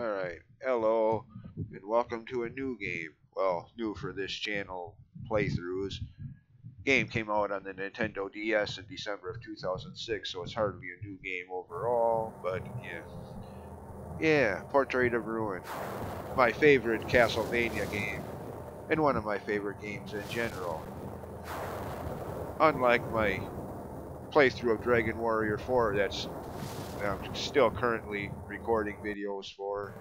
Alright, hello, and welcome to a new game. Well, new for this channel playthroughs. Game came out on the Nintendo DS in December of 2006, so it's hardly a new game overall, but yeah. Yeah, Portrait of Ruin. My favorite Castlevania game, and one of my favorite games in general. Unlike my playthrough of Dragon Warrior 4 that's I'm still currently recording videos for,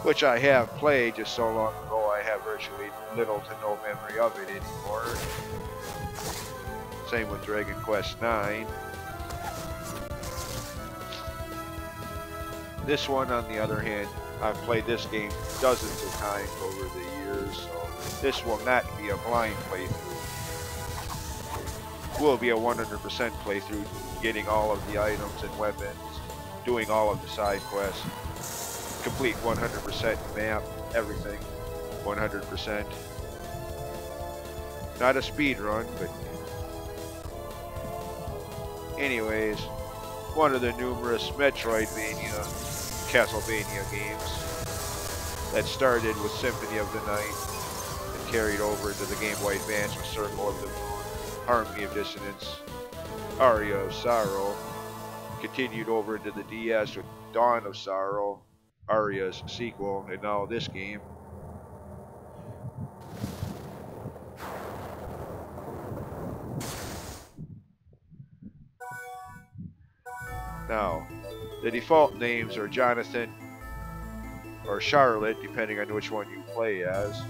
which I have played just so long ago I have virtually little to no memory of it anymore. Same with Dragon Quest IX. This one, on the other hand, I've played this game dozens of times over the years, so this will not be a blind playthrough. Will be a 100% playthrough, getting all of the items and weapons, doing all of the side quests, complete 100% map, everything, 100%. Not a speed run, but anyways, one of the numerous Metroidvania, Castlevania games that started with Symphony of the Night and carried over to the Game Boy Advance with Circle of the Moon, Harmony of Dissonance, Aria of Sorrow, continued over to the DS with Dawn of Sorrow, Aria's sequel, and now this game. Now, the default names are Jonathan or Charlotte, depending on which one you play as.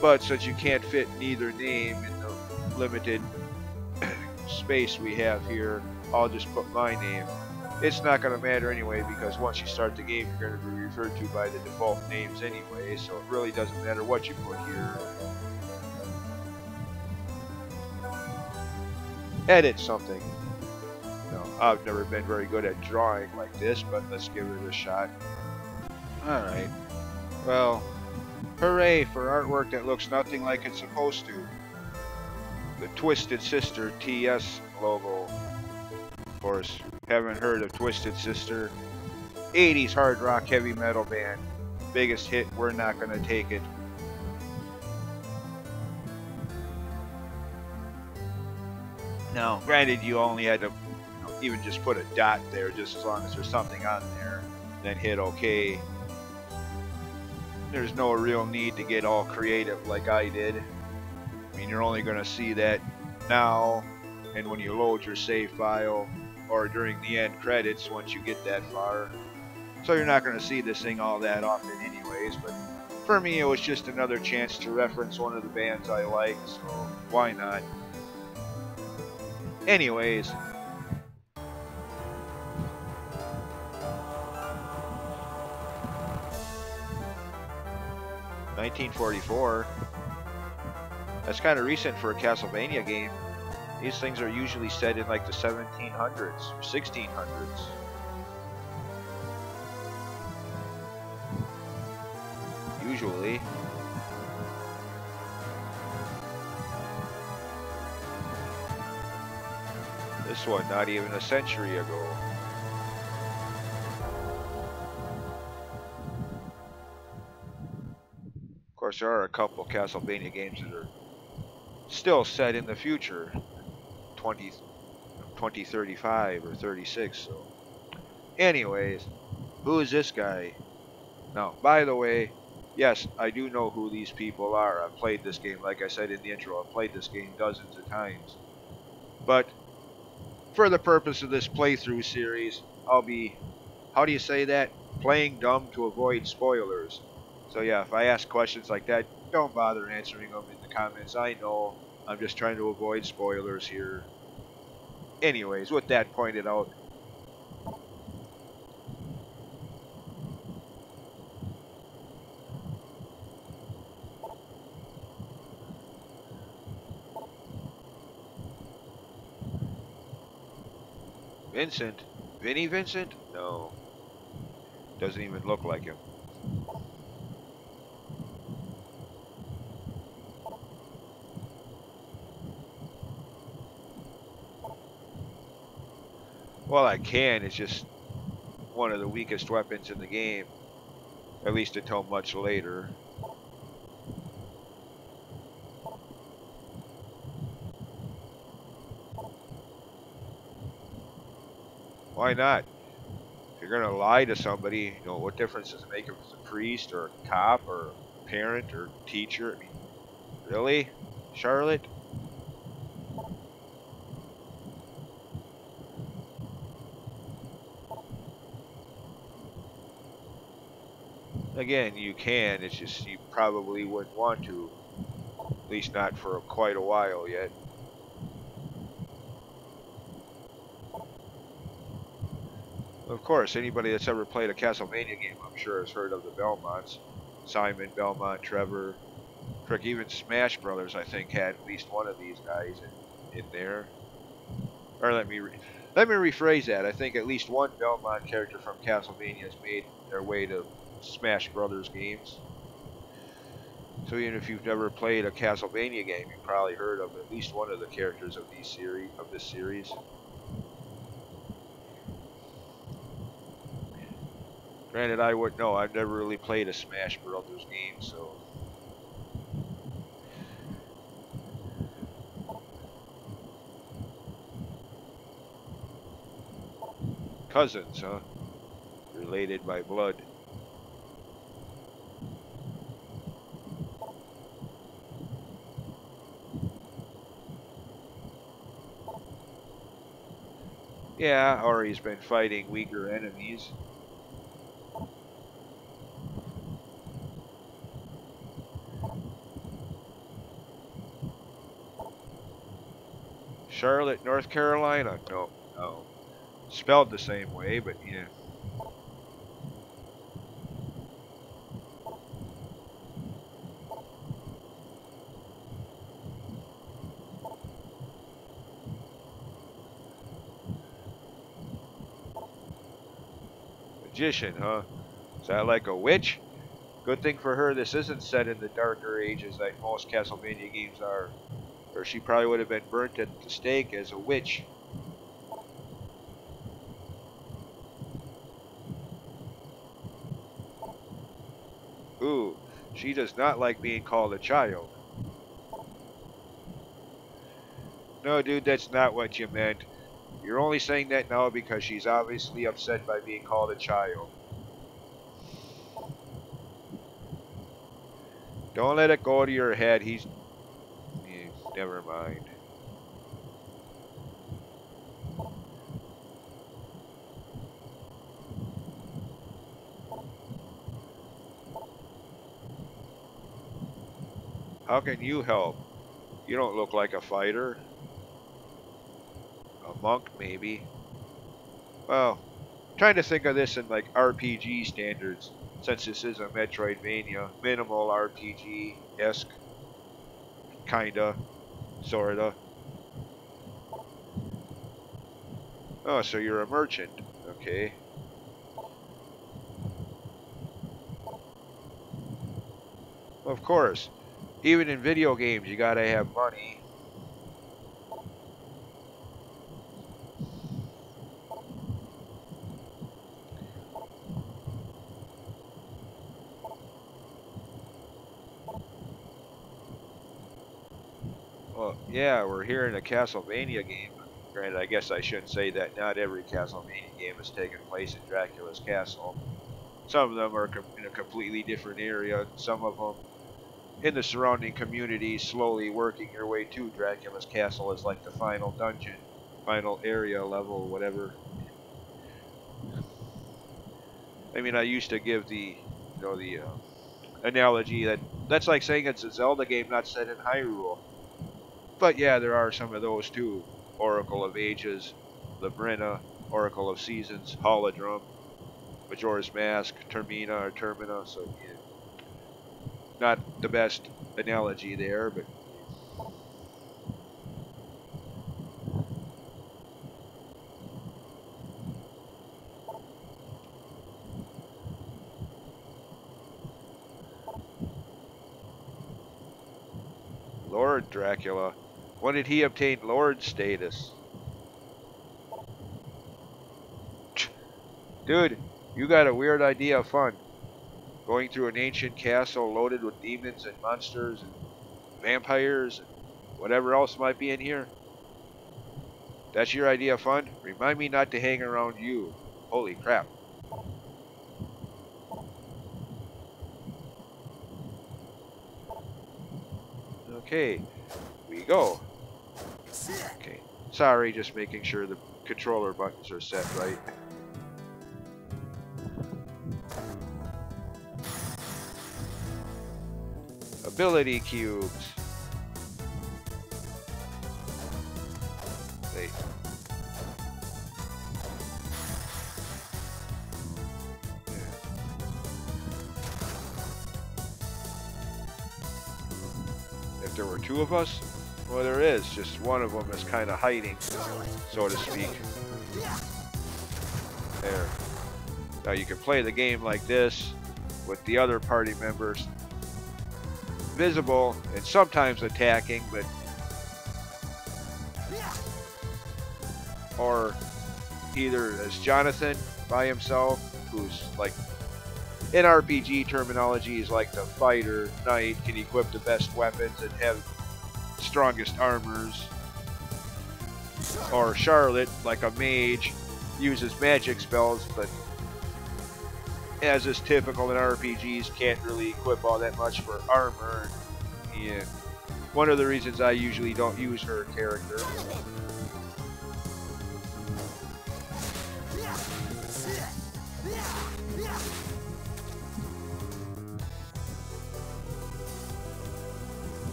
But since you can't fit neither name in the limited space we have here, I'll just put my name. It's not going to matter anyway, because once you start the game, you're going to be referred to by the default names anyway, so it really doesn't matter what you put here. Edit something. No, I've never been very good at drawing like this, but let's give it a shot. Alright. Well, hooray for artwork that looks nothing like it's supposed to. The Twisted Sister TS logo. Of course, haven't heard of Twisted Sister. 80s hard rock heavy metal band. Biggest hit, We're Not Gonna Take It. Now, granted, you only had to even just put a dot there, just as long as there's something on there, then hit OK. There's no real need to get all creative like I did. I mean, you're only going to see that now, and when you load your save file, or during the end credits once you get that far. So you're not going to see this thing all that often anyways, but for me it was just another chance to reference one of the bands I like, so why not? Anyways, $1944. That's kind of recent for a Castlevania game. These things are usually set in like the 1700s or 1600s. Usually. This one, not even a century ago. Of course, there are a couple Castlevania games that are still set in the future. 2035 or 36, so anyways, who is this guy? Now, by the way, yes, I do know who these people are. I've played this game, like I said in the intro, I've played this game dozens of times, but for the purpose of this playthrough series, I'll be, how do you say that, playing dumb to avoid spoilers. So yeah, if I ask questions like that, don't bother answering them in the comments. I know I'm just trying to avoid spoilers here. Anyways, with that pointed out, Vincent? Vinnie Vincent? No. Doesn't even look like him. Well, I can, it's just one of the weakest weapons in the game, at least until much later. Why not? If you're gonna lie to somebody, you know, what difference does it make if it's a priest or a cop or a parent or teacher? I mean, really, Charlotte? Again, you can. It's just you probably wouldn't want to, at least not for quite a while yet. Of course, anybody that's ever played a Castlevania game, I'm sure, has heard of the Belmonts. Simon, Belmont, Trevor, frick, even Smash Brothers, I think, had at least one of these guys in there. Or let me rephrase that. I think at least one Belmont character from Castlevania has made their way to Smash Brothers games. So even if you've never played a Castlevania game, you've probably heard of at least one of the characters of this series. Granted, I wouldn't know. I've never really played a Smash Brothers game, so. Cousins, huh? Related by blood. Yeah, or he's been fighting weaker enemies. Charlotte, North Carolina? No, no. Spelled the same way, but yeah. Magician, huh? Is that like a witch? Good thing for her this isn't set in the darker ages like most Castlevania games are. Or she probably would have been burnt at the stake as a witch. Ooh, she does not like being called a child. No, dude, that's not what you meant. You're only saying that now because she's obviously upset by being called a child. Don't let it go to your head. Never mind. How can you help? You don't look like a fighter. A monk, maybe. Well, I'm trying to think of this in like RPG standards, since this is a Metroidvania. Minimal RPG-esque. Kinda. Sorta. Oh, so you're a merchant. Okay. Of course. Even in video games, you gotta have money. Well, yeah, we're here in a Castlevania game. Granted, I guess I shouldn't say that not every Castlevania game is taking place in Dracula's castle. Some of them are in a completely different area. Some of them in the surrounding community, slowly working your way to Dracula's castle as like the final dungeon, final area, level, whatever. I mean, I used to give the analogy that's like saying it's a Zelda game not set in Hyrule. But yeah, there are some of those too. Oracle of Ages, Labrina, Oracle of Seasons, Holodrum, Majora's Mask, Termina or Termina. So yeah, not the best analogy there, but Lord Dracula. When did he obtain Lord status? Dude, You got a weird idea of fun. Going through an ancient castle loaded with demons and monsters and vampires and whatever else might be in here. That's your idea of fun? Remind me not to hang around you. Holy crap. Okay, we go. Okay, sorry, just making sure the controller buttons are set right. Ability cubes. Wait. If there were two of us, well, there is. Just one of them is kind of hiding, so to speak. There. Now you can play the game like this with the other party members visible and sometimes attacking, but or either as Jonathan by himself, who's like in RPG terminology is like the fighter knight, can equip the best weapons and have strongest armors, or Charlotte, like a mage, uses magic spells, but as is typical in RPGs, can't really equip all that much for armor. And one of the reasons I usually don't use her character.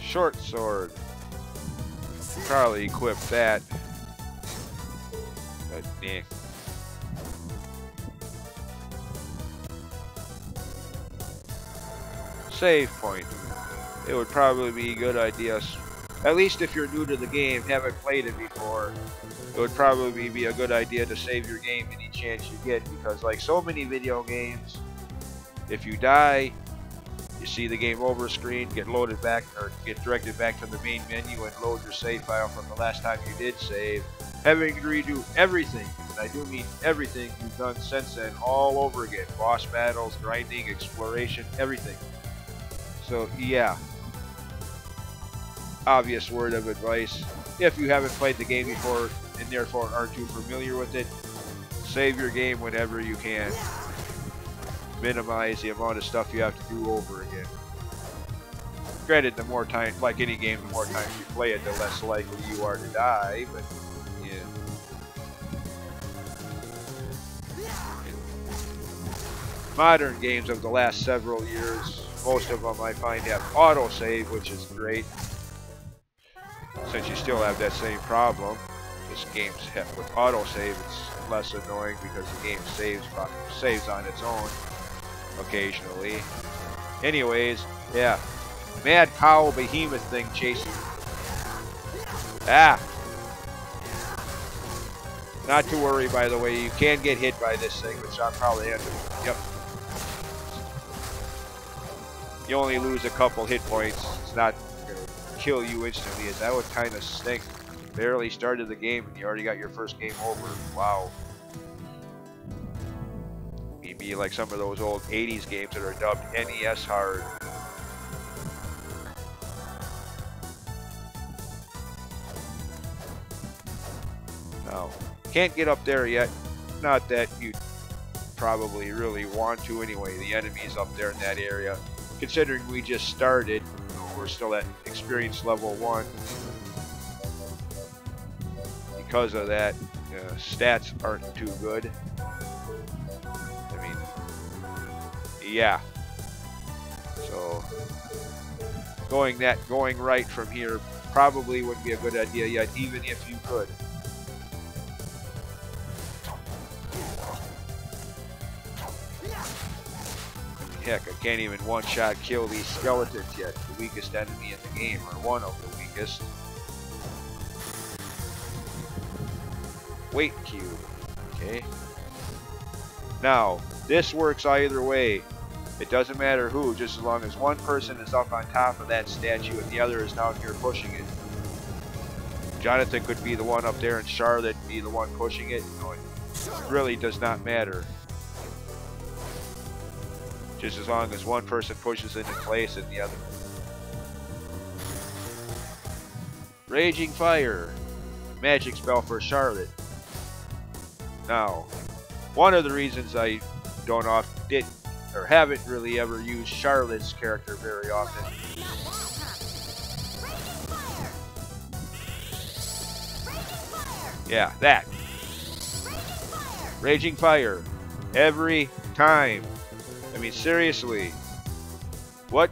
Short sword. Probably equip that. But eh. Save point. It would probably be a good idea, at least if you're new to the game, haven't played it before, it would probably be a good idea to save your game any chance you get, because like so many video games, if you die, you see the game over screen, get loaded back or get directed back to the main menu and load your save file from the last time you did save, having to redo everything, and I do mean everything you've done since then all over again. Boss battles, grinding, exploration, everything. So yeah, obvious word of advice. If you haven't played the game before and therefore aren't too familiar with it, save your game whenever you can. Minimize the amount of stuff you have to do over again. Granted, the more time, like any game, the more times you play it, the less likely you are to die, but yeah. In modern games of the last several years, most of them I find have autosave, which is great. Since you still have that same problem, this game's with autosave, it's less annoying because the game saves on its own occasionally. Anyways, yeah. Mad cow behemoth thing chasing. Ah! Not to worry, by the way, you can get hit by this thing, which I'll probably end up. Yep. You only lose a couple hit points. It's not going to kill you instantly. That would kind of stink. Barely started the game and you already got your first game over. Wow. Maybe like some of those old 80s games that are dubbed NES hard. Now, can't get up there yet. Not that you probably really want to anyway. The enemy's up there in that area. Considering we just started, you know, we're still at experience level 1. Because of that, stats aren't too good. I mean, yeah. So going right from here probably wouldn't be a good idea yet, even if you could. Heck, I can't even one-shot kill these skeletons yet. The weakest enemy in the game, or one of the weakest. Weight cube. Okay. Now, this works either way. It doesn't matter who, just as long as one person is up on top of that statue and the other is down here pushing it. Jonathan could be the one up there and Charlotte be the one pushing it. You know, it really does not matter. Just as long as one person pushes it in place and the other. Raging Fire. Magic spell for Charlotte. Now, one of the reasons I haven't really ever used Charlotte's character very often. Yeah, that. Raging Fire. Every time. I mean, seriously. What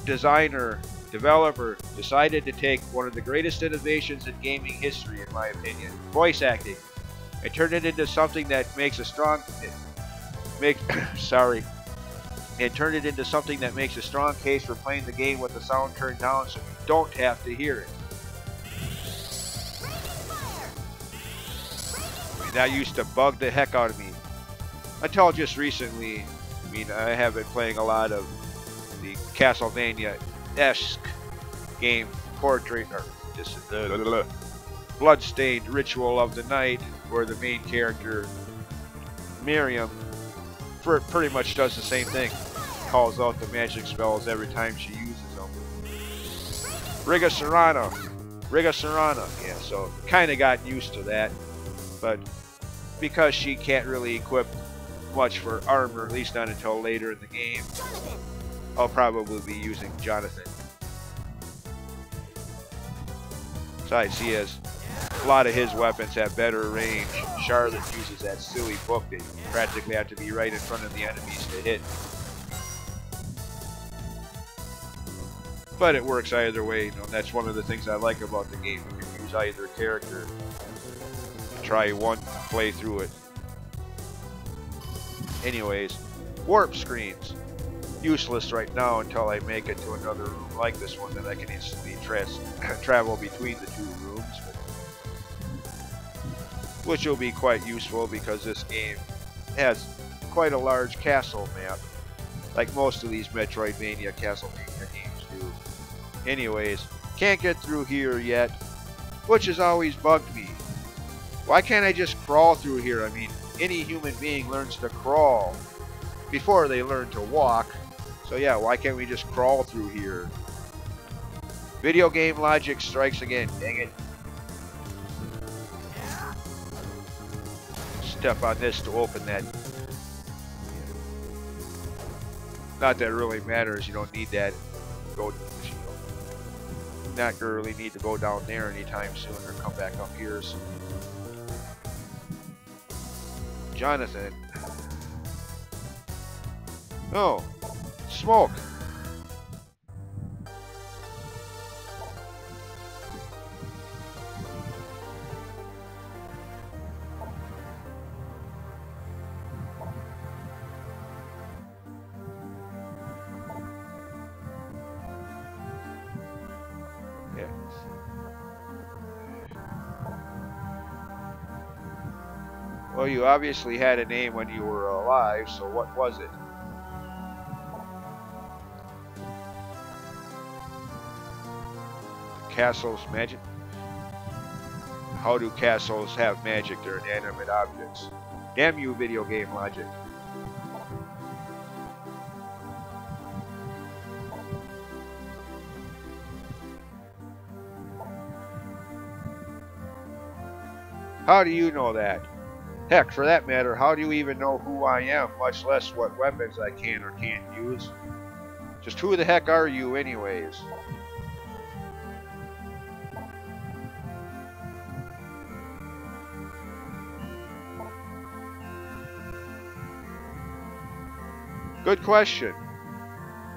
designer, developer decided to take one of the greatest innovations in gaming history, in my opinion, voice acting, and turn it into something that makes a strong... and turn it into something that makes a strong case for playing the game with the sound turned down so you don't have to hear it. I mean, that used to bug the heck out of me. Until just recently, I mean, I have been playing a lot of the Castlevania-esque game portrait, or just Bloodstained Ritual of the Night, where the main character, Miriam, pretty much does the same thing. Calls out the magic spells every time she uses them. Riga Serrana. Yeah, so kind of got used to that. But because she can't really equip much for armor, at least not until later in the game, I'll probably be using Jonathan. Besides, he has a lot of his weapons have better range. Charlotte uses that silly book that you practically have to be right in front of the enemies to hit. But it works either way. You know, that's one of the things I like about the game. You can use either character. Try one play through it. Anyways, warp screens. Useless right now until I make it to another room like this one, then I can instantly travel between the two rooms. Which will be quite useful because this game has quite a large castle map, like most of these Metroidvania Castlevania games do. Anyways, can't get through here yet, which has always bugged me. Why can't I just crawl through here? I mean, any human being learns to crawl before they learn to walk. So yeah, why can't we just crawl through here? Video game logic strikes again. Dang it. Step on this to open that. Not that it really matters. You don't need that. Not really need to go down there anytime soon or come back up here. So. Jonathan. Oh, smoke. Yeah. Well, you obviously had a name when you were alive, so what was it? Castles magic? How do castles have magic? They're inanimate objects. Damn you, video game logic. How do you know that? Heck, for that matter, how do you even know who I am, much less what weapons I can or can't use? Just who the heck are you anyways? Good question.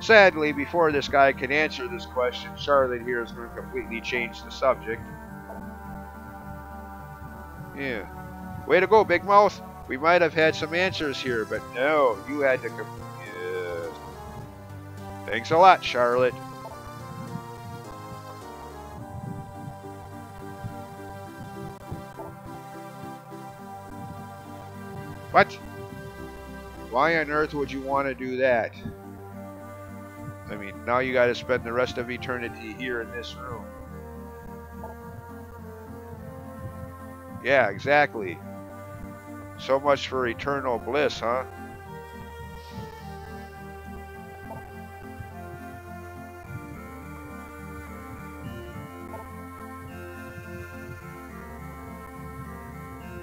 Sadly, before this guy can answer this question, Charlotte here is going to completely change the subject. Yeah. Way to go, Big Mouth. We might have had some answers here, but no, you had to yes. Thanks a lot, Charlotte. What? Why on earth would you want to do that? mean, now you got to spend the rest of eternity here in this room. Yeah, exactly. So much for eternal bliss, huh?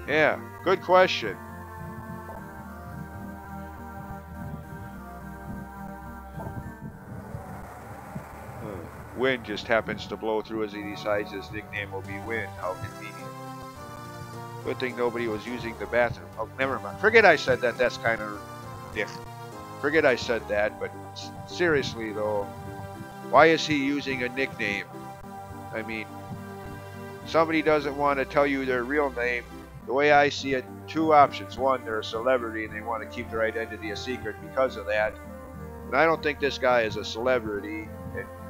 Yeah, good question. Wind just happens to blow through as he decides his nickname will be Wind. How convenient. Good thing nobody was using the bathroom. Oh, never mind. Forget I said that. That's kind of... Yeah. Forget I said that, but seriously though, why is he using a nickname? I mean, somebody doesn't want to tell you their real name. The way I see it, two options. One, they're a celebrity and they want to keep their identity a secret because of that. And I don't think this guy is a celebrity.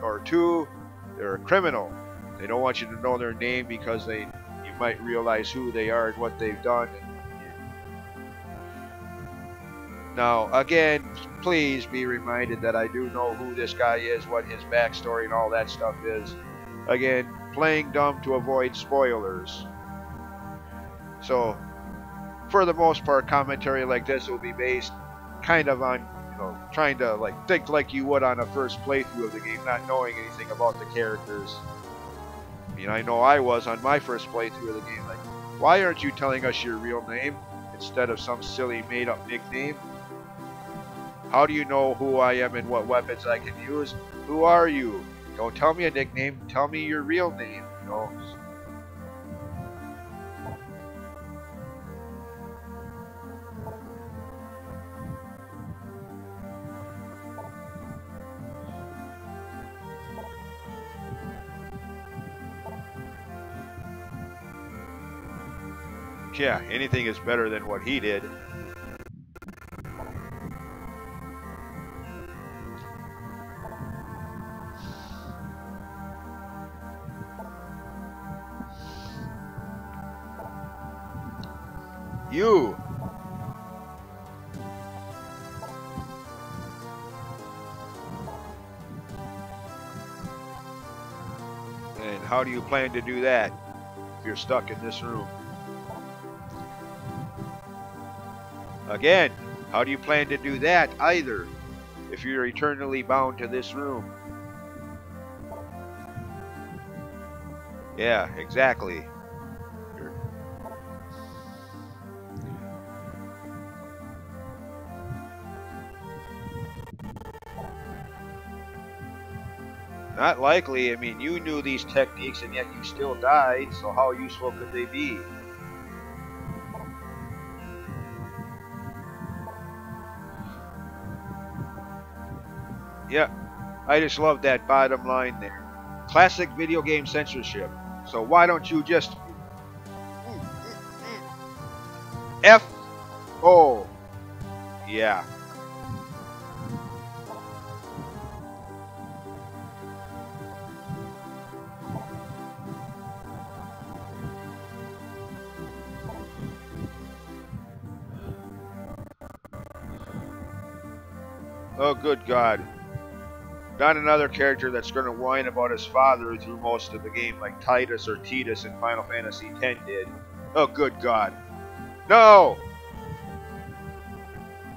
Or two, they're a criminal. They don't want you to know their name because you might realize who they are and what they've done. Now, again, please be reminded that I do know who this guy is, what his backstory and all that stuff is. Again, playing dumb to avoid spoilers. So, for the most part, commentary like this will be based kind of on, you know, trying to like think like you would on a first playthrough of the game, not knowing anything about the characters. I mean, I know I was on my first playthrough of the game, like, why aren't you telling us your real name instead of some silly made-up nickname? How do you know who I am and what weapons I can use? Who are you? Don't tell me a nickname, tell me your real name, you know? Yeah, anything is better than what he did. You! And how do you plan to do that if you're stuck in this room? Again, how do you plan to do that either if you're eternally bound to this room? Yeah, exactly. Not likely. I mean, you knew these techniques and yet you still died, so how useful could they be? Yeah, I just love that bottom line there. Classic video game censorship. So why don't you just... F-O. Yeah. Oh, good God. Not another character that's going to whine about his father through most of the game like Titus or Titus in Final Fantasy X did. Oh, good God. No!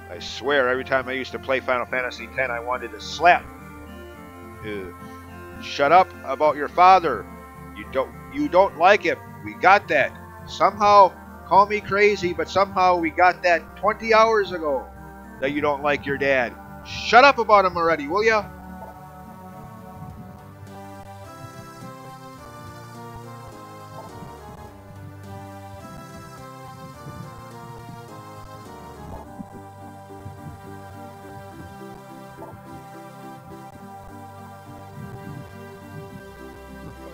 I swear, every time I used to play Final Fantasy X, I wanted to slap. Shut up about your father. You don't like him. We got that. Somehow, call me crazy, but somehow we got that 20 hours ago that you don't like your dad. Shut up about him already, will ya?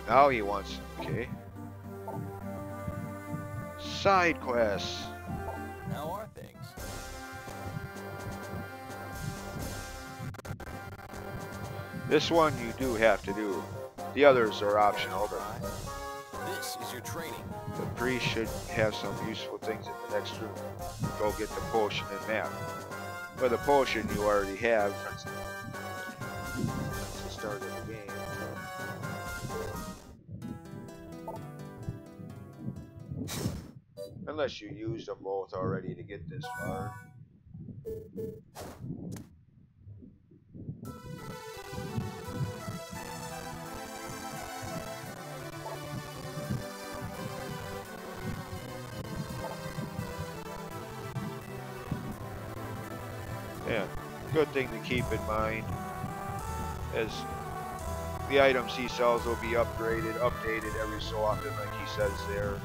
Now he wants... Okay. Side quests. How are things? This one you do have to do. The others are optional, but This is your training. the priest should have some useful things in the next room. Go get the potion and map. But the potion you already have. Unless you used them both already to get this far. Yeah, good thing to keep in mind, as the items he sells will be updated every so often, like he says there.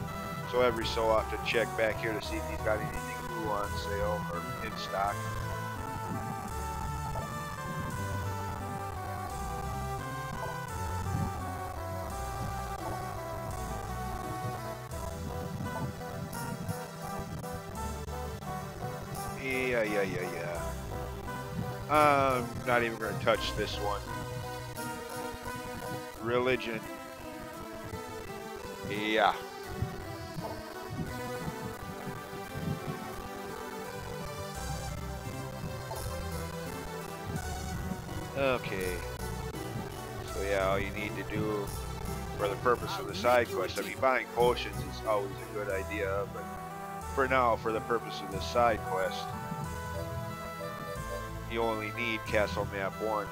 So every so often check back here to see if he's got anything new on sale or in stock. Yeah. I'm not even going to touch this one. Religion. Yeah. Okay. So yeah, all you need to do for the purpose of the side quest, I mean, buying potions is always a good idea, but for now, for the purpose of this side quest, you only need Castle Map 1,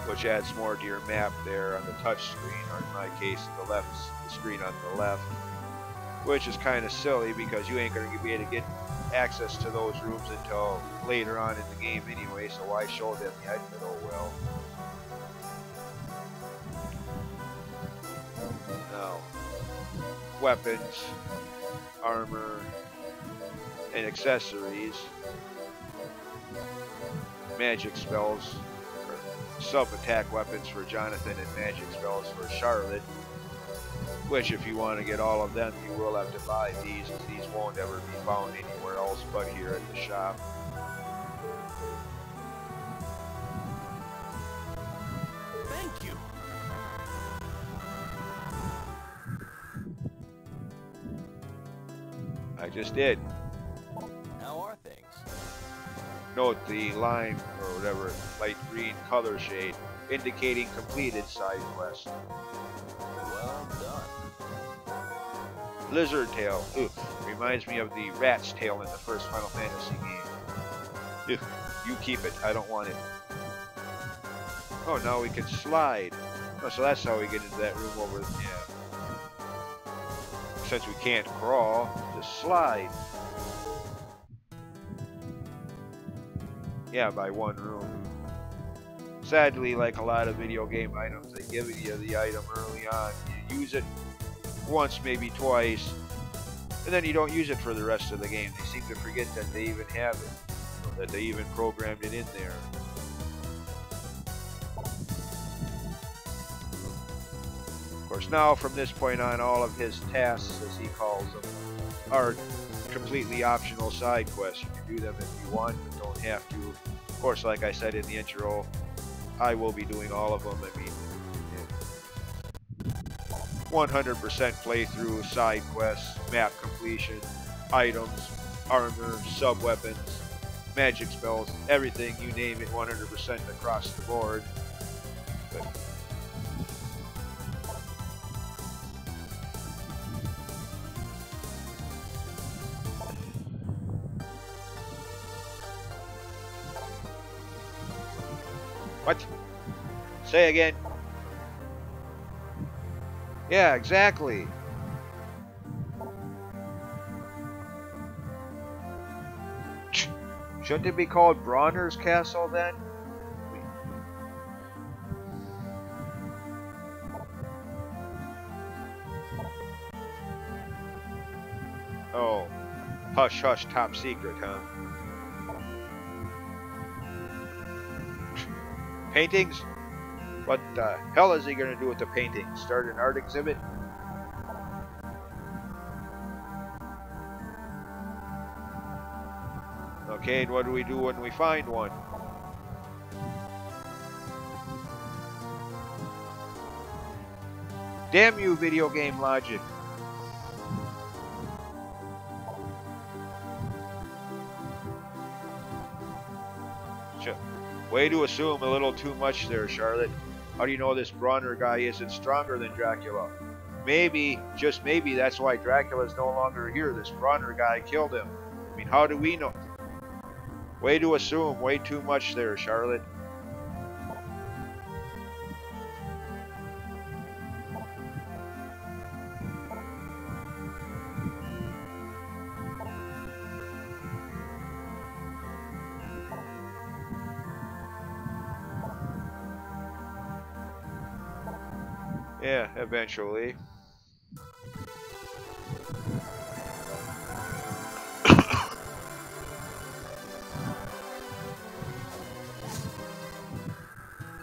which adds more to your map there on the touch screen, or in my case, the screen on the left, which is kind of silly because you ain't going to be able to get access to those rooms until later on in the game anyway, so why show them yet? But oh well. Now, weapons, armor, and accessories, magic spells, sub-attack weapons for Jonathan, and magic spells for Charlotte, which if you want to get all of them, you will have to buy these, as these won't ever be found anywhere else but here at the shop. Thank you. I just did. How are things? Note the lime, or whatever, light green color shade, indicating completed side quest. Well done. Lizard tail. Ooh, reminds me of the rat's tail in the first Final Fantasy game. You keep it. I don't want it. Oh, now we can slide. Oh, so that's how we get into that room over there. Yeah. Since we can't crawl, just slide. Yeah, by one room. Sadly, like a lot of video game items, they give you the item early on. You use it once, maybe twice, and then you don't use it for the rest of the game. They seem to forget that they even have it, or that they even programmed it in there. Of course, now from this point on, all of his tasks, as he calls them, are completely optional side quests. You can do them if you want, but don't have to. Of course, like I said in the intro, I will be doing all of them. I mean, 100% playthrough, side quests, map completion, items, armor, sub-weapons, magic spells, everything, you name it, 100% across the board. But what? Say again. Yeah, exactly. Shouldn't it be called Bronner's Castle then? Oh, hush hush, top secret, huh? Paintings? What the hell is he gonna do with the paintings? Start an art exhibit? Okay, and what do we do when we find one? Damn you, video game logic. Way to assume a little too much there, Charlotte. How do you know this Bronner guy isn't stronger than Dracula? Maybe, just maybe, that's why Dracula's no longer here. This runner guy killed him. I mean, how do we know? Way to assume, way too much there, Charlotte. Yeah, eventually.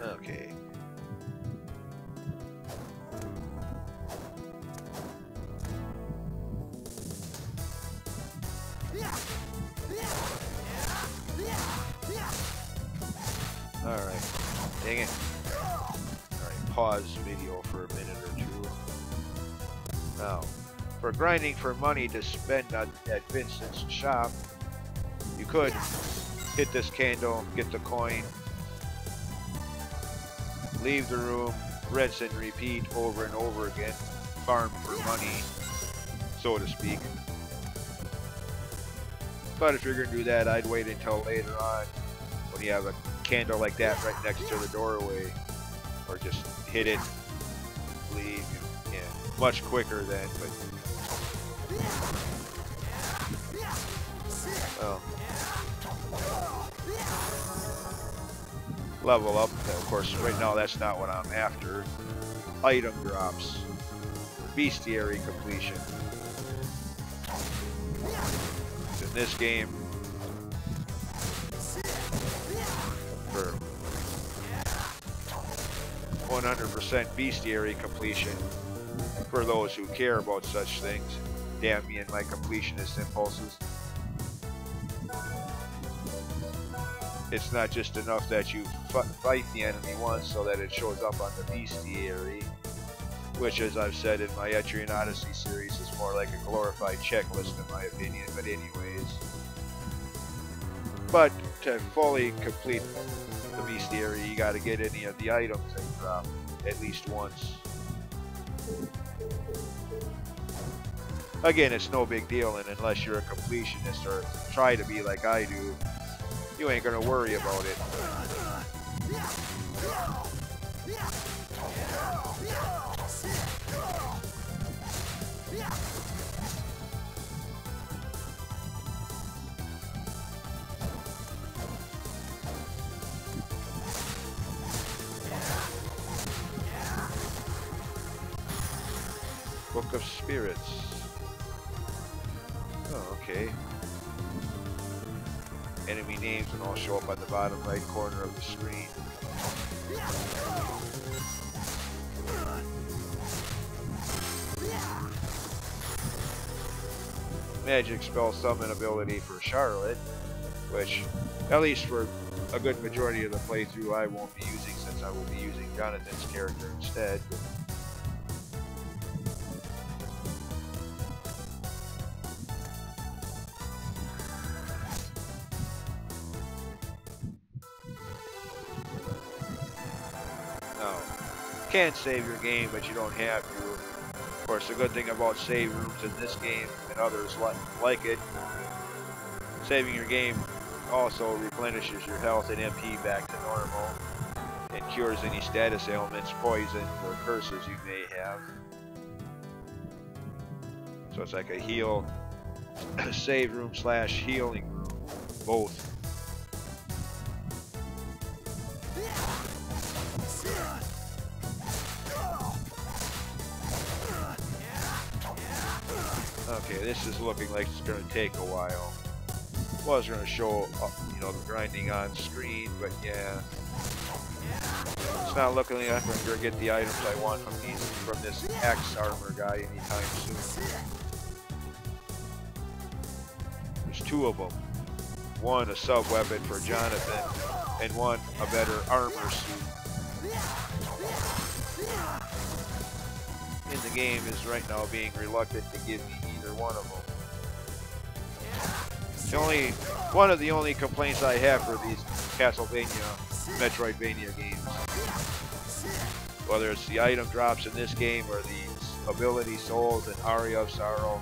Okay. Alright. Dang it. Alright, pause video for a minute or two. Now, for grinding for money to spend at Vincent's shop, you could hit this candle, get the coin, leave the room, rinse and repeat over and over again, farm for money, so to speak. But if you're going to do that, I'd wait until later on when you have a candle like that right next to the doorway, or just hit it, leave. Yeah, much quicker then. But well, level up. Of course, right now that's not what I'm after. Item drops, bestiary completion. In this game, for 100% bestiary completion, for those who care about such things, damn me and my completionist impulses. It's not just enough that you fight the enemy once so that it shows up on the bestiary, which, as I've said in my Etrian Odyssey series, is more like a glorified checklist in my opinion, but anyways. But to fully complete the bestiary, you gotta get any of the items that drop at least once. Again, it's no big deal, and unless you're a completionist or try to be like I do, you ain't gonna worry about it. Book of Spirits. Oh, okay. Enemy names will all show up on the bottom right corner of the screen. Magic spell summon ability for Charlotte, which, at least for a good majority of the playthrough, I won't be using, since I will be using Jonathan's character instead. Can save your game, but you don't have to. Of course, the good thing about save rooms in this game and others like it, saving your game also replenishes your health and MP back to normal and cures any status ailments, poisons, or curses you may have. So it's like a heal, save room / healing room, both. Okay, this is looking like it's going to take a while. Was going to show, you know, the grinding on screen, but yeah, it's not looking like I'm going to get the items I want from this X armor guy anytime soon. There's two of them. One a sub weapon for Jonathan, and one a better armor suit. In the game is right now being reluctant to give me either one of them. One of the only complaints I have for these Castlevania, Metroidvania games, whether it's the item drops in this game or these ability souls and Aria of Sorrow,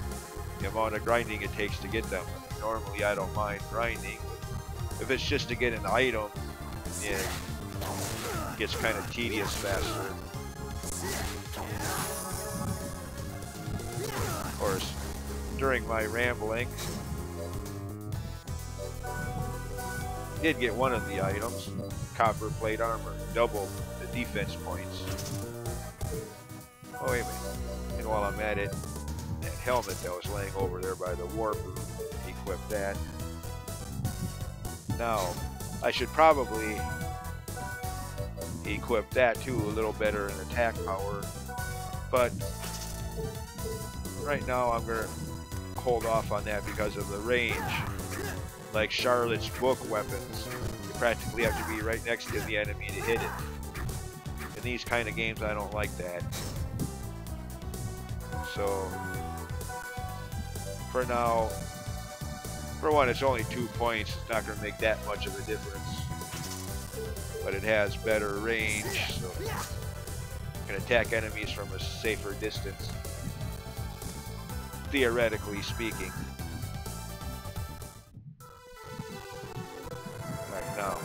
the amount of grinding it takes to get them. Normally I don't mind grinding. If it's just to get an item, it gets kind of tedious faster. Of course, during my rambling, did get one of the items, copper plate armor, double the defense points. Oh wait a minute, and while I'm at it, that helmet that was laying over there by the warp room, equip that. Now, I should probably equip that too, a little better in attack power, but right now I'm going to hold off on that because of the range. Like Charlotte's book weapons, you practically have to be right next to the enemy to hit it. In these kind of games I don't like that. So, for now, for one, it's only 2 points. It's not going to make that much of a difference. But it has better range, so you can attack enemies from a safer distance. Theoretically speaking. Right now.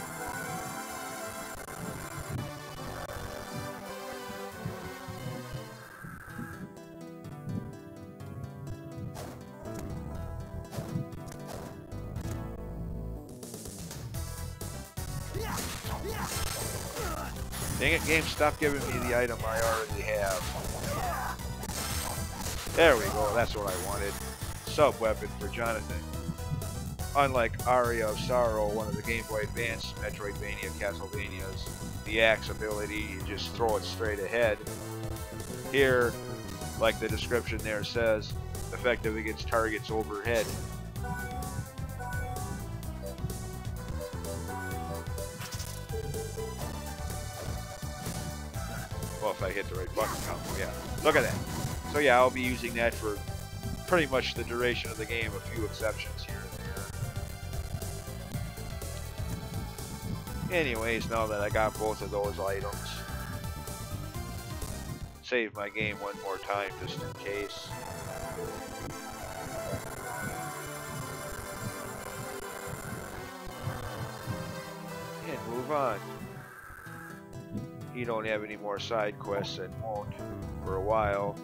Dang it, game, stop giving me the item I already have. There we go, that's what I wanted. Sub-weapon for Jonathan. Unlike Aria of Sorrow, one of the Game Boy Advance Metroidvania Castlevanias, the axe ability, you just throw it straight ahead. Here, like the description there says, effective against targets overhead. Well, if I hit the right button combo, yeah. Look at that. So yeah, I'll be using that for pretty much the duration of the game, a few exceptions here and there. Anyways, now that I got both of those items, save my game one more time just in case. And move on. You don't have any more side quests and won't for a while,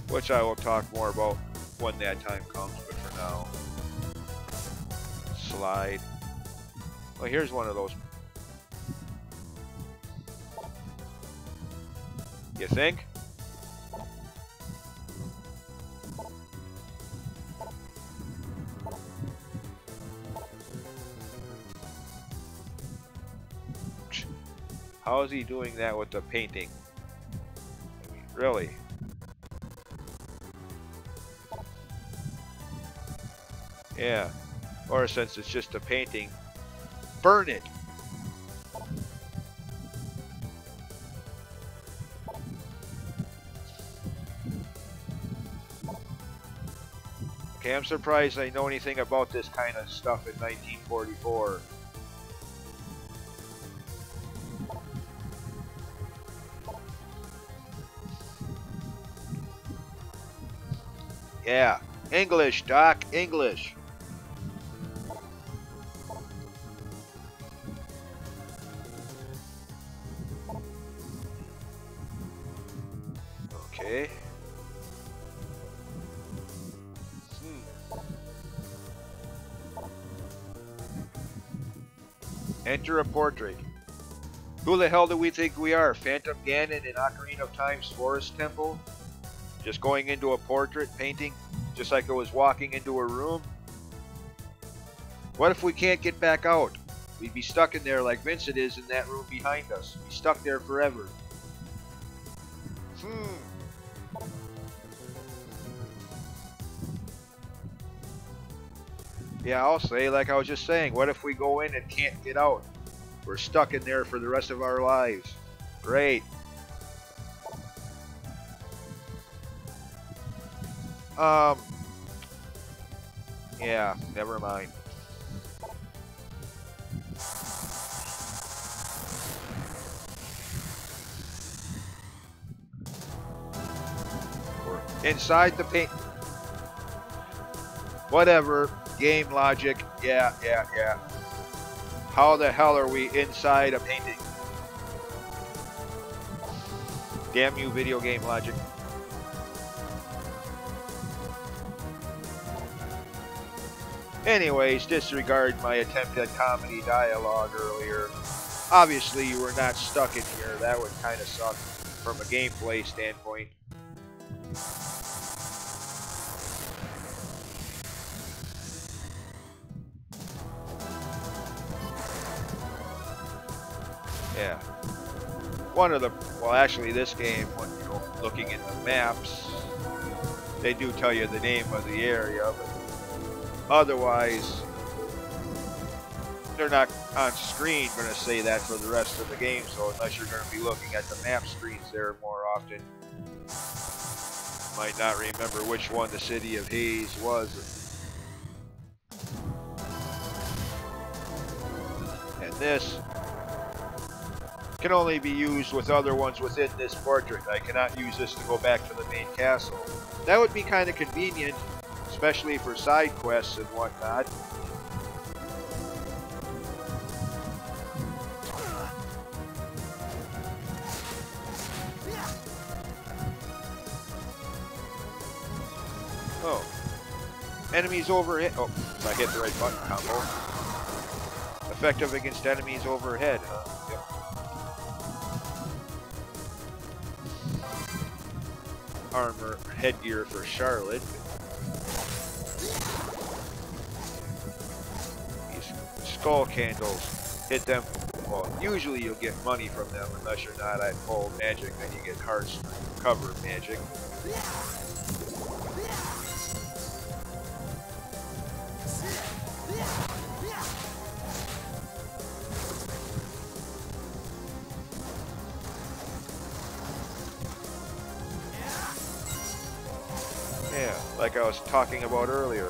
which I will talk more about when that time comes, but for now, slide. Well, here's one of those. You think? How is he doing that with the painting? I mean, really? Yeah. Or since it's just a painting, burn it! Okay, I'm surprised I know anything about this kind of stuff in 1944. Yeah, English, Doc, English. Okay. Enter a portrait. Who the hell do we think we are? Phantom Ganon in Ocarina of Time's Forest Temple? Just going into a portrait painting, just like I was walking into a room? What if we can't get back out? We'd be stuck in there like Vincent is in that room behind us. Be stuck there forever. Yeah, I'll say, like I was just saying, what if we go in and can't get out? We're stuck in there for the rest of our lives. Great. Yeah, never mind. Inside the paint. Whatever. Game logic. Yeah. How the hell are we inside a painting? Damn you, video game logic. Anyways, disregard my attempt at comedy dialogue earlier. Obviously, you were not stuck in here. That would kind of suck from a gameplay standpoint. Yeah. One of the, well, actually, this game, when you're looking in the maps, they do tell you the name of the area, but otherwise, they're not on screen going to say that for the rest of the game. So unless you're going to be looking at the map screens there more often, you might not remember which one the city of Haze was. And this can only be used with other ones within this portrait. I cannot use this to go back to the main castle. That would be kind of convenient, especially for side quests and whatnot. Oh. Enemies overhead. Oh, I hit the right button combo. Effective against enemies overhead, huh? Yep. Armor headgear for Charlotte. These skull candles, hit them. Well, usually you'll get money from them unless you're not at full magic, then you get hard cover magic. Yeah, like I was talking about earlier,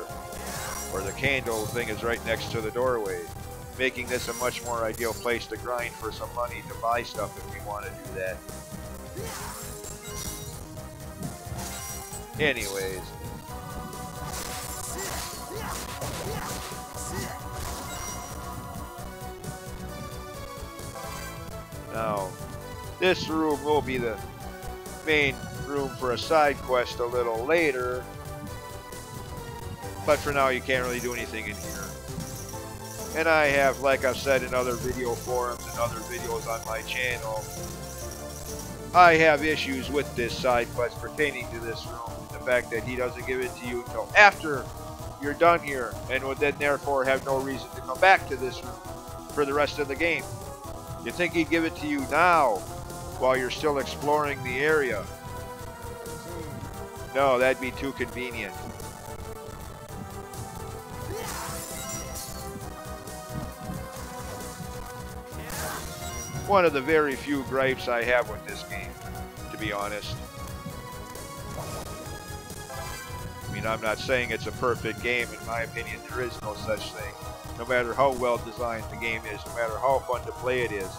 where the candle thing is right next to the doorway, making this a much more ideal place to grind for some money to buy stuff if we want to do that. Anyways. Now, this room will be the main room for a side quest a little later, but for now you can't really do anything in here. And I have, like I've said in other video forums and other videos on my channel, I have issues with this side quest pertaining to this room. The fact that he doesn't give it to you until after you're done here, and would then therefore have no reason to come back to this room for the rest of the game. You think he'd give it to you now while you're still exploring the area? No, that'd be too convenient. One of the very few gripes I have with this game, to be honest. I mean, I'm not saying it's a perfect game. In my opinion, there is no such thing. No matter how well designed the game is, no matter how fun to play it is,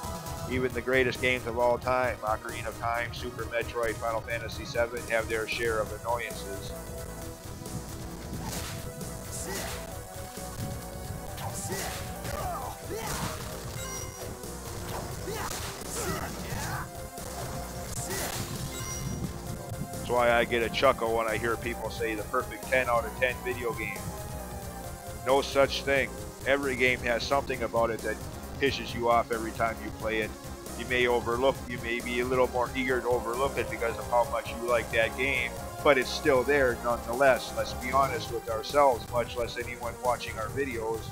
even the greatest games of all time, Ocarina of Time, Super Metroid, Final Fantasy VII, have their share of annoyances. That's why I get a chuckle when I hear people say the perfect 10 out of 10 video game. No such thing. Every game has something about it that pisses you off every time you play it. You may be a little more eager to overlook it because of how much you like that game, but it's still there nonetheless. Let's be honest with ourselves, much less anyone watching our videos.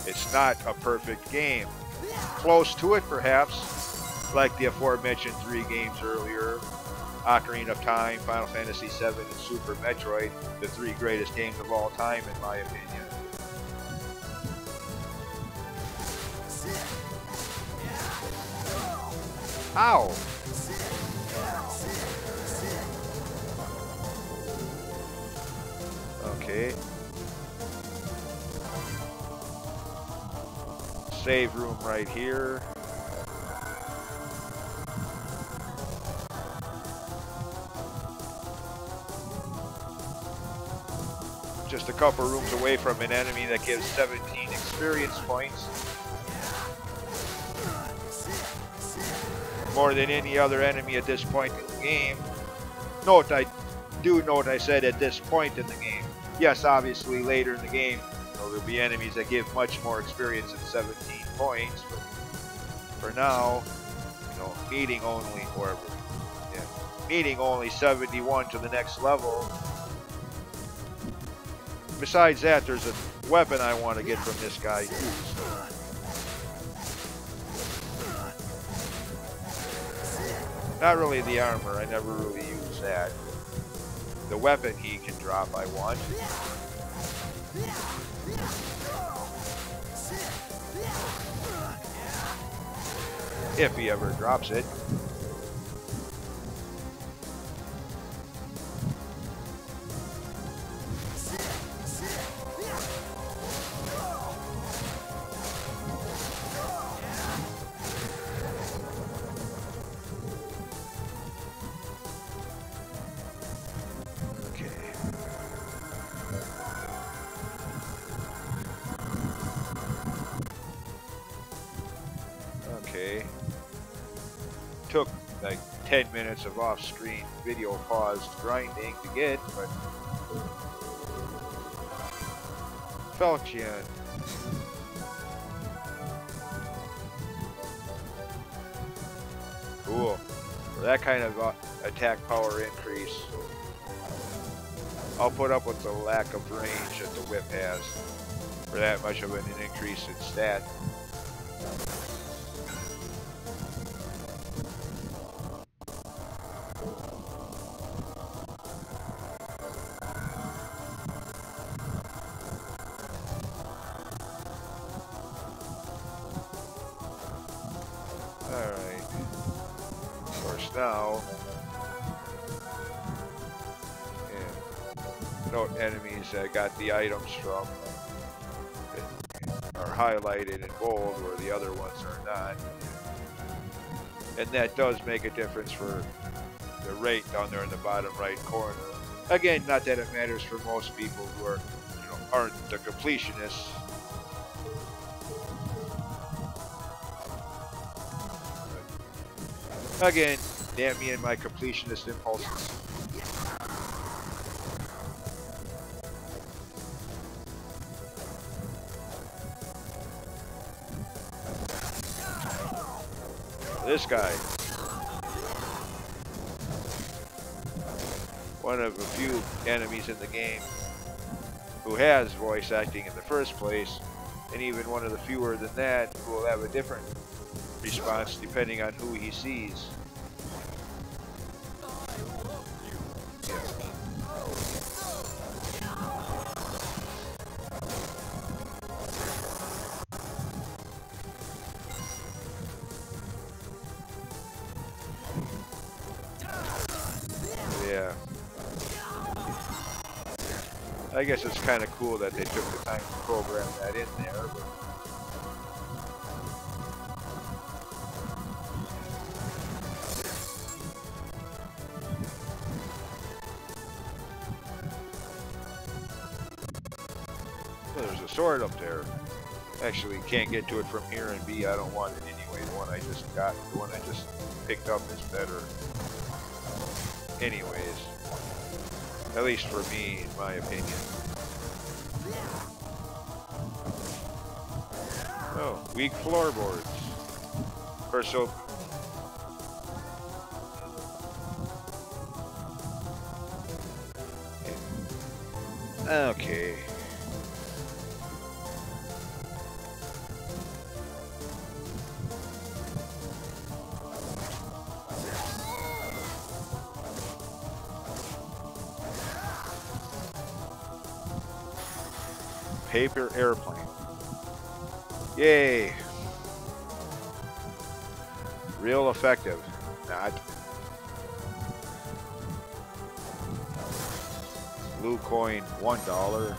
It's not a perfect game. Close to it, perhaps, like the aforementioned 3 games earlier. Ocarina of Time, Final Fantasy VII, and Super Metroid, the 3 greatest games of all time, in my opinion. Ow! Okay. Save room right here. just a couple rooms away from an enemy that gives 17 experience points. More than any other enemy at this point in the game. Note I said at this point in the game. Yes, obviously later in the game, there'll be enemies that give much more experience than 17 points, but for now, needing only, needing only 71 to the next level. Besides that, there's a weapon I want to get from this guy too. Not really the armor, I never really use that. The weapon he can drop I want. If he ever drops it. Okay. Took like 10 minutes of off-screen video paused grinding to get, but Falchion. Cool. For that kind of attack power increase, I'll put up with the lack of range that the whip has for that much of an increase in stat. Alright. Of course now, note enemies I got the items from are highlighted in bold where the other ones are not. And that does make a difference for the rate down there in the bottom right corner. Again, not that it matters for most people who are, aren't the completionists. Again, damn me and my completionist impulses. This guy. One of a few enemies in the game who has voice acting in the first place, and even one of the fewer than that who will have a different response depending on who he sees. Yeah. I guess it's kind of cool that they took the time to program that in there, but there's a sword up there. Actually, can't get to it from here, and B, I don't want it anyway. The one I just got, the one I just picked up is better. Anyways, at least for me, in my opinion. Oh, weak floorboards. Of course, so okay. Paper airplane. Yay. Real effective. Not. Blue coin, $1.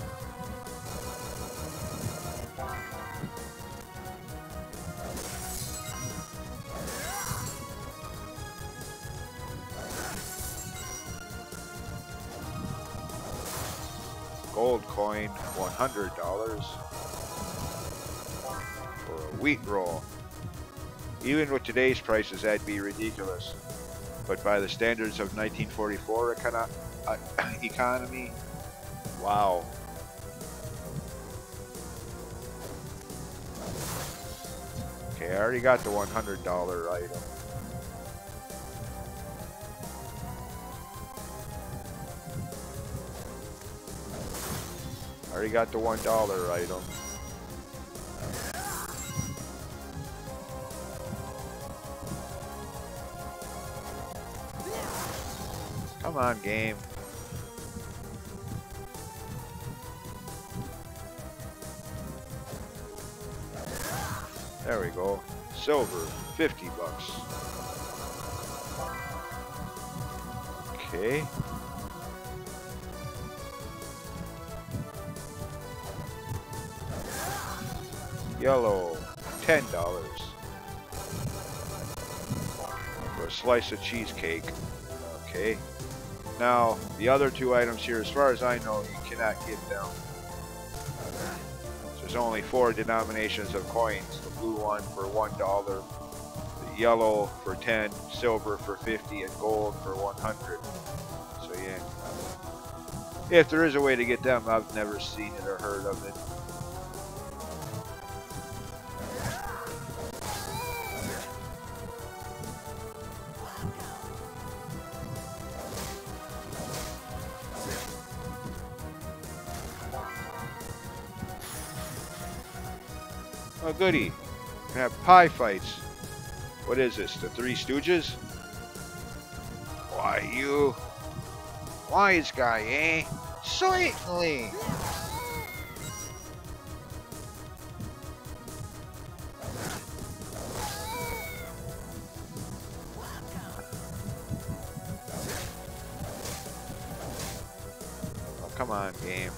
gold coin, $100 for a wheat roll. Even with today's prices, that'd be ridiculous. But by the standards of 1944 economy, wow. Okay, I already got the $100 item. I already got the $1 item. Come on, game. There we go. Silver, 50 bucks. Okay. Yellow, $10 for a slice of cheesecake. Okay. Now, the other two items here, as far as I know, you cannot get them. There's only 4 denominations of coins. The blue one for $1, the yellow for 10, silver for 50, and gold for 100. So yeah. If there is a way to get them, I've never seen it or heard of it. Oh, goody. We have pie fights. What is this? The Three Stooges? Why, you wise guy, eh? Certainly. Oh, come on, game.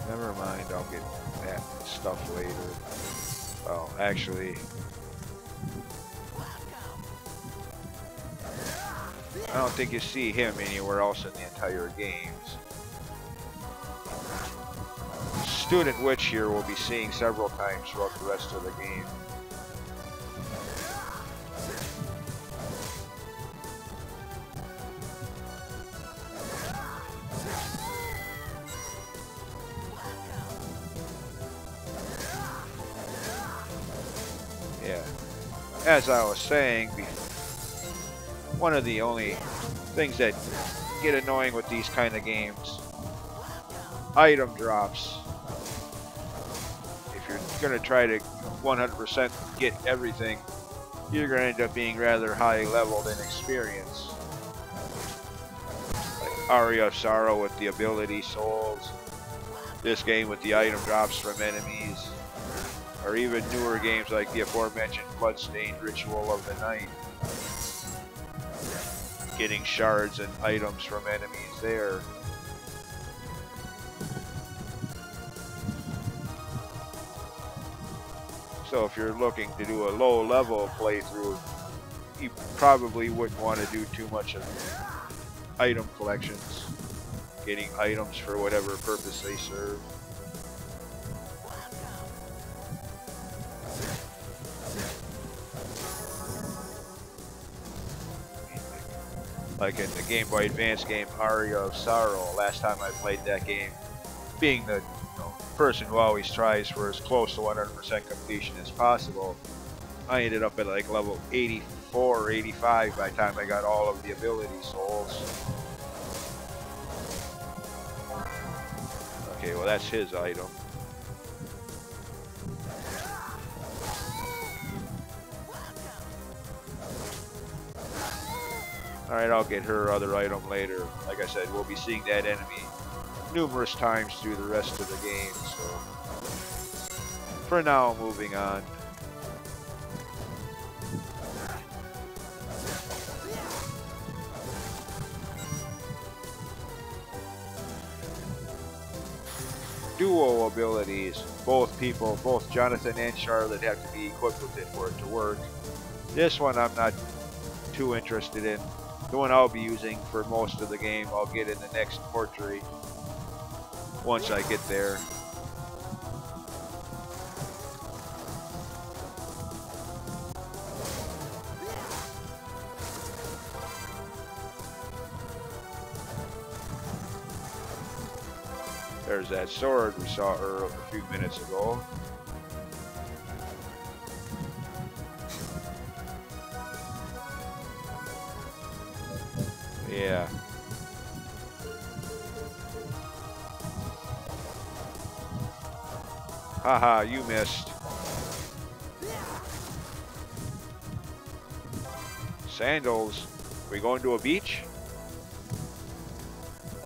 Never mind, I'll get that stuff later. Well, actually, I don't think you see him anywhere else in the entire games. Student Witch here we'll be seeing several times throughout the rest of the game. Yeah, as I was saying, one of the only things that get annoying with these kind of games, item drops. If you're going to try to 100% get everything, you're going to end up being rather high leveled in experience. Like Aria of Sorrow with the ability souls, this game with the item drops from enemies, or even newer games like the aforementioned Bloodstained Ritual of the Night. Getting shards and items from enemies there. So if you're looking to do a low level playthrough, you probably wouldn't want to do too much of item collections. Getting items for whatever purpose they serve. Like in the Game Boy Advance game Aria of Sorrow, last time I played that game, being the person who always tries for as close to 100% completion as possible, I ended up at like level 84 or 85 by the time I got all of the ability souls. Okay, well that's his item. Alright, I'll get her other item later. Like I said, we'll be seeing that enemy numerous times through the rest of the game, so for now, moving on. duo abilities. Both Jonathan and Charlotte have to be equipped with it for it to work. This one I'm not too interested in. The one I'll be using for most of the game I'll get in the next portrait once I get there. There's that sword we saw a few minutes ago. Yeah. Haha, you missed. Sandals. We going to a beach?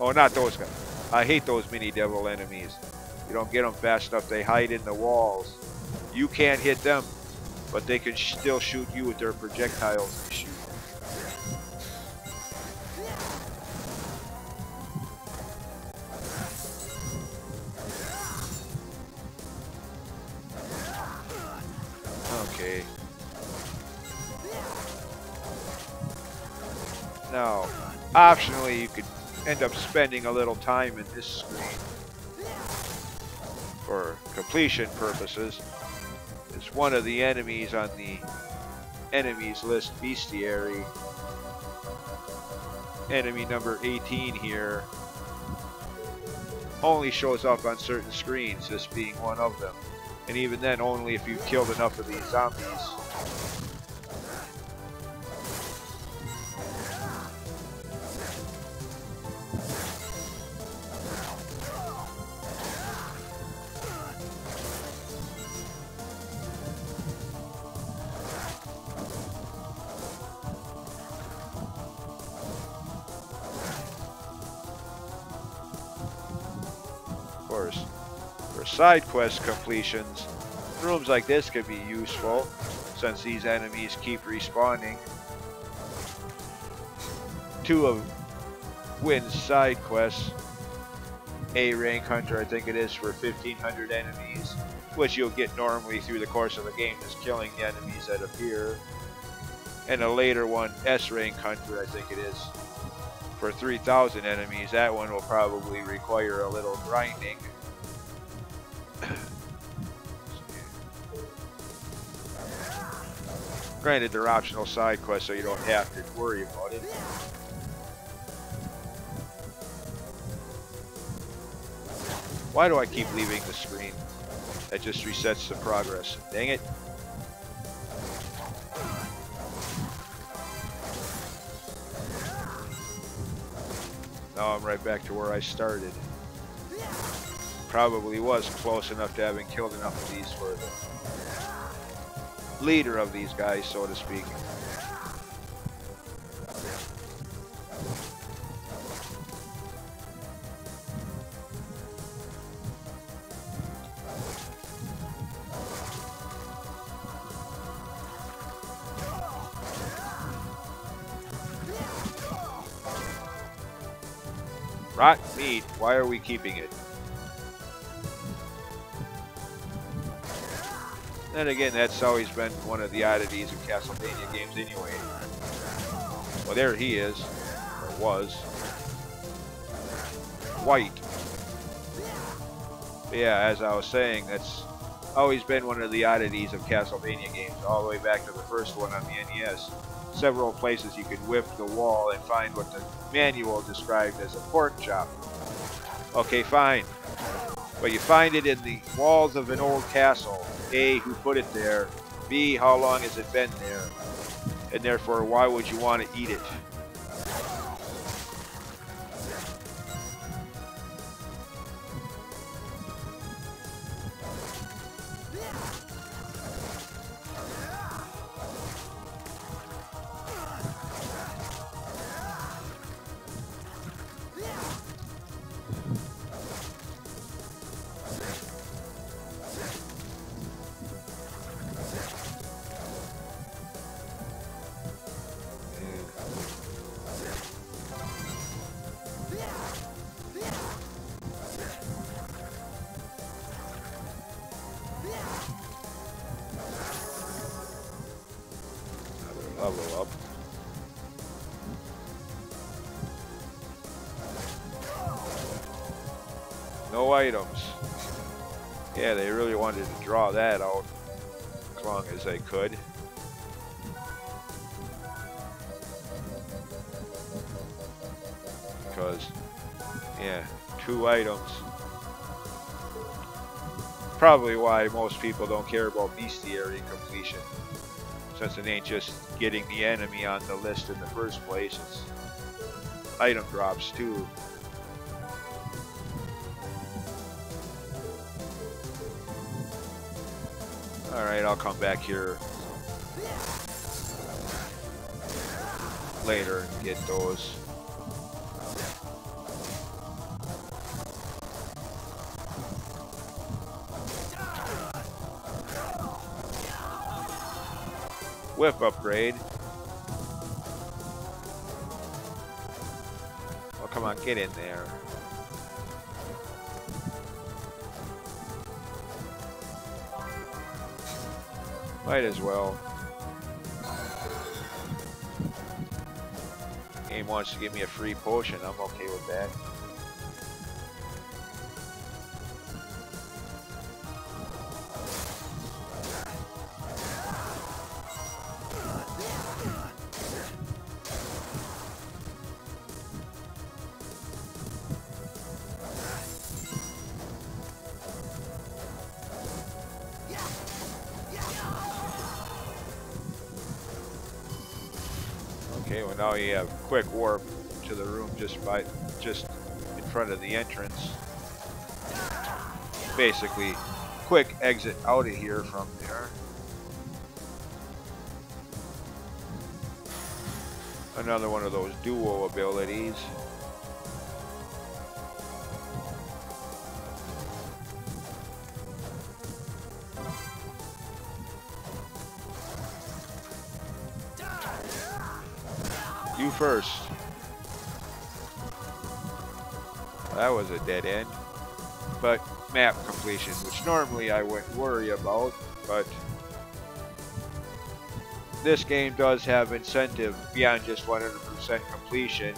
Oh, not those guys. I hate those mini devil enemies. You don't get them fast enough. They hide in the walls. You can't hit them, but they can still shoot you with their projectiles they shoot. Okay. Now, optionally, you could end up spending a little time in this screen for completion purposes. It's one of the enemies on the enemies list, bestiary. Enemy number 18 here only shows up on certain screens, this being one of them. And even then, only if you've killed enough of these zombies. Of course, for side quest completions, rooms like this could be useful since these enemies keep respawning. 2 of Wynn's side quests, A rank hunter I think it is for 1500 enemies, which you'll get normally through the course of the game, just killing the enemies that appear. And a later one, S rank hunter I think it is, for 3000 enemies. That one will probably require a little grinding. Granted, they're optional side quests, so you don't have to worry about it. Why do I keep leaving the screen? That just resets the progress. Dang it. Now I'm right back to where I started. Probably was close enough to having killed enough of these for the leader of these guys, so to speak. Rotten meat, why are we keeping it? Then again, that's always been one of the oddities of Castlevania games anyway. Well, there he is, or was. White. But yeah, as I was saying, that's always been one of the oddities of Castlevania games, all the way back to the first one on the NES. Several places you could whip the wall and find what the manual described as a pork chop. Okay, fine. But you find it in the walls of an old castle. A, who put it there? B, how long has it been there? And therefore, why would you want to eat it? No items. Yeah, they really wanted to draw that out as long as they could. Because, yeah, 2 items. Probably why most people don't care about bestiary completion. Since it ain't just getting the enemy on the list in the first place, it's item drops too. Alright, I'll come back here later and get those. Whip upgrade. Oh, come on, get in there. Might as well. Game wants to give me a free potion. I'm okay with that. Okay, well now you have quick warp to the room just in front of the entrance. Basically, quick exit out of here from there. Another one of those duo abilities. You first. That was a dead end. But map completion, which normally I wouldn't worry about, but this game does have incentive beyond just 100% completion.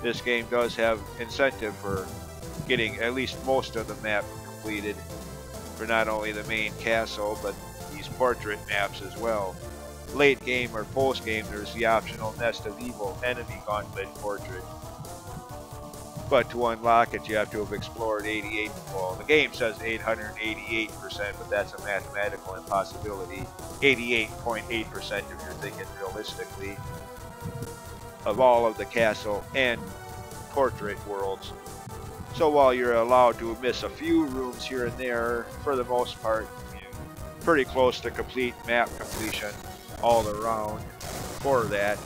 This game does have incentive for getting at least most of the map completed for not only the main castle, but these portrait maps as well. Late game or post game, there's the optional Nest of Evil enemy gauntlet portrait. But to unlock it, you have to have explored 88. Well, the game says 888%, but that's a mathematical impossibility. 88.8% if you're thinking realistically of all of the castle and portrait worlds. So while you're allowed to miss a few rooms here and there, for the most part, you're pretty close to complete map completion all around for that.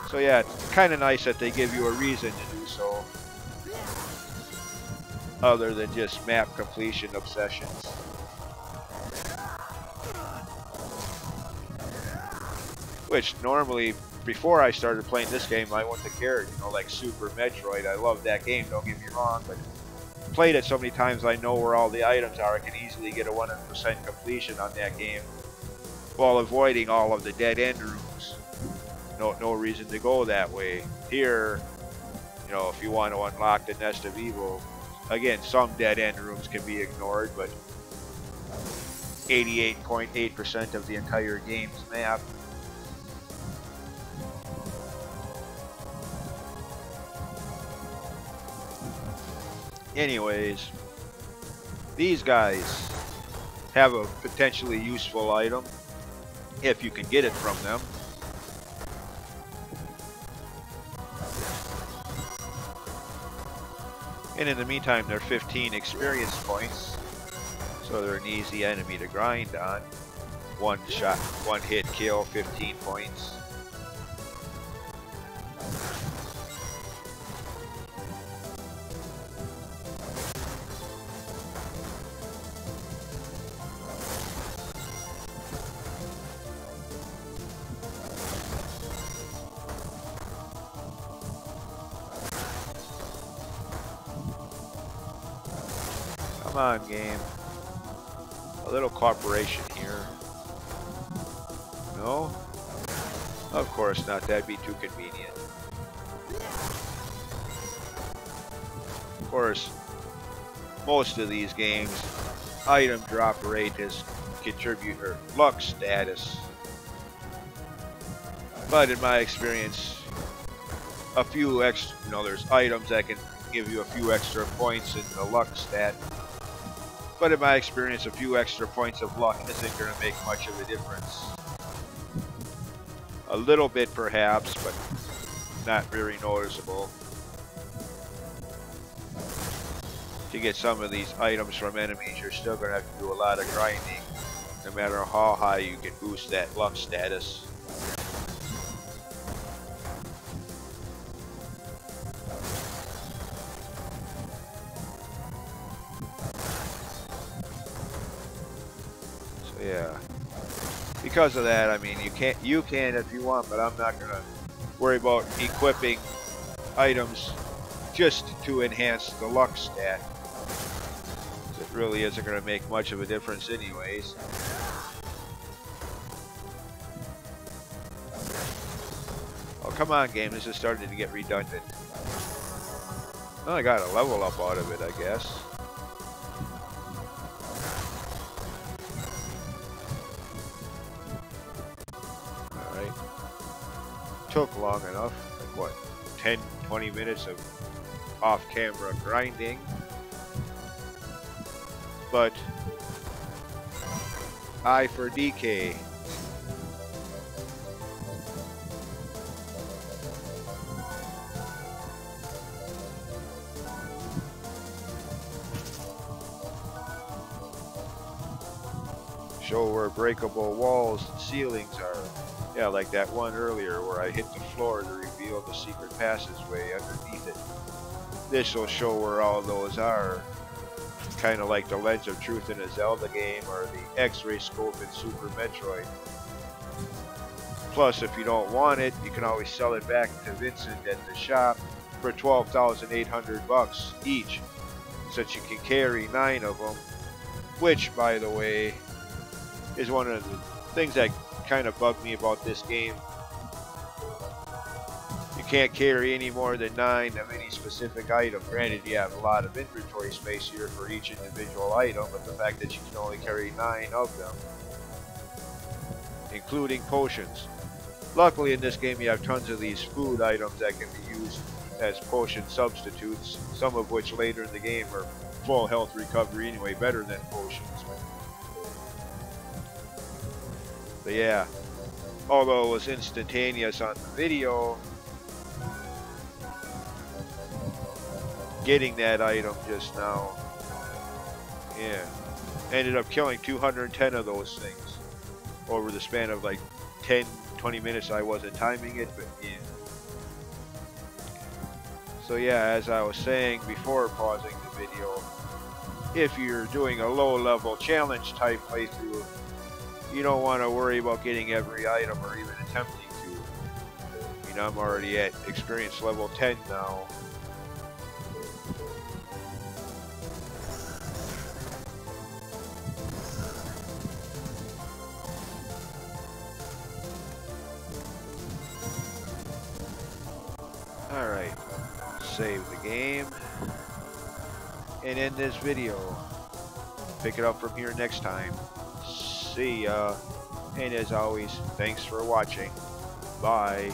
So yeah, it's kind of nice that they give you a reason to do so, other than just map completion obsessions. Which normally, before I started playing this game, I wouldn't have cared, you know, like Super Metroid. I love that game, don't get me wrong, but played it so many times I know where all the items are. I can easily get a 100% completion on that game while avoiding all of the dead end rooms. No reason to go that way. Here, you know, if you want to unlock the Nest of Evil, again, some dead end rooms can be ignored, but 88.8% of the entire game's map. Anyways, these guys have a potentially useful item if you can get it from them. And in the meantime, they're 15 experience points, so they're an easy enemy to grind on. One shot, one hit kill, 15 points. Come on, game. A little cooperation here. No? Of course not. That'd be too convenient. Of course, most of these games, item drop rate is contributor luck status. But in my experience, a few extra, there's items that can give you a few extra points in the luck stat. But in my experience, a few extra points of luck isn't going to make much of a difference. A little bit perhaps, but not very noticeable. To get some of these items from enemies, you're still going to have to do a lot of grinding, no matter how high you can boost that luck status. So yeah, because of that, I mean, you can if you want, but I'm not going to worry about equipping items just to enhance the luck stat. It really isn't going to make much of a difference anyways. Oh, come on, game. This is starting to get redundant. Well, I got a level up out of it, I guess. Alright. Took long enough. Like what? 10, 20 minutes of off-camera grinding. But I for DK. Show where breakable walls and ceilings are. Yeah, like that one earlier where I hit the floor to reveal the secret passageway underneath it. This will show where all those are. Kind of like the Lens of Truth in a Zelda game or the X-ray scope in Super Metroid. Plus, if you don't want it, you can always sell it back to Vincent at the shop for 12,800 bucks each, since you can carry 9 of them. Which, by the way, is one of the things that kind of bugged me about this game. You can't carry any more than 9 of any specific item. Granted, you have a lot of inventory space here for each individual item, but the fact that you can only carry 9 of them, including potions. Luckily in this game you have tons of these food items that can be used as potion substitutes, some of which later in the game are full health recovery anyway, better than potions. But yeah, although it was instantaneous on the video, getting that item just now, yeah, ended up killing 210 of those things over the span of like 10-20 minutes. I wasn't timing it, but yeah. So yeah, as I was saying before pausing the video, if you're doing a low level challenge type playthrough, you don't want to worry about getting every item or even attempting to. I mean, I'm already at experience level 10 now. Alright, save the game and end this video. Pick it up from here next time. See ya. And as always, thanks for watching. Bye.